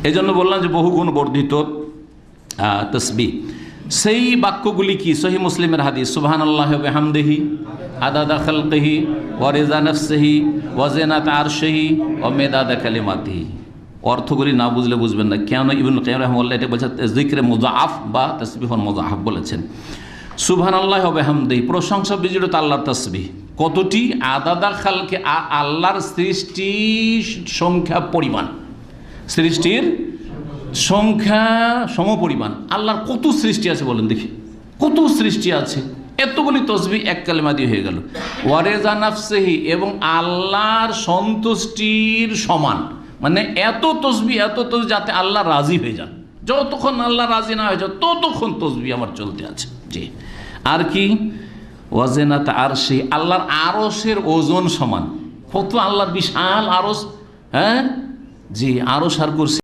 এই জন্য বললাম যে বহুগুণ বর্ধিত তসবিহ। সেই বাক্যগুলি কি? সহিহ মুসলিমের হাদিস, সুবহানাল্লাহি ওয়া বিহামদিহি আদাদা খালকিহি ওয়া রিজা নাফসিহি ওয়া জিনাতা আরশিহি ওয়া মিদাদা কালিমাতিহি। অর্থগুলি না বুঝলে বুঝবেন না কেন ইবনুল কাইয়্যিম রাহিমাহুল্লাহ এটা বলেছেন যিকরে মুযাআফ বা তাসবিহুন মুযাআফ বলেছেন। সুবহানাল্লাহি ওয়া বিহামদিহি, প্রশংসা বিজড়িত আল্লাহর তাসবিহ। কতটি? আদাদা খালকি, আল্লাহর সৃষ্টির সংখ্যা পরিমাণ, সৃষ্টির সংখ্যা সমপরিমাণ। আল্লাহর কত সৃষ্টি আছে বলেন দেখি, কত সৃষ্টি আছে, এতগুলি তসবিহ এক কালেমা দিয়ে হয়ে গেল। ওয়ারেজা নাফসিহি, এবং আল্লাহর সন্তুষ্টির সমান, মানে এত তসবিহ যাতে আল্লাহ রাজি হয়ে যান। যতক্ষণ আল্লাহ রাজি না হয়ে যান ততক্ষণ তসবিহ আমার চলতে আছে। জি, আর কি? ওয়াজেনাত আরশি, আল্লাহর আরশের ওজন সমান। কত আল্লাহর বিশাল আরশ, হ্যাঁ জি, আরশ আর কুরসি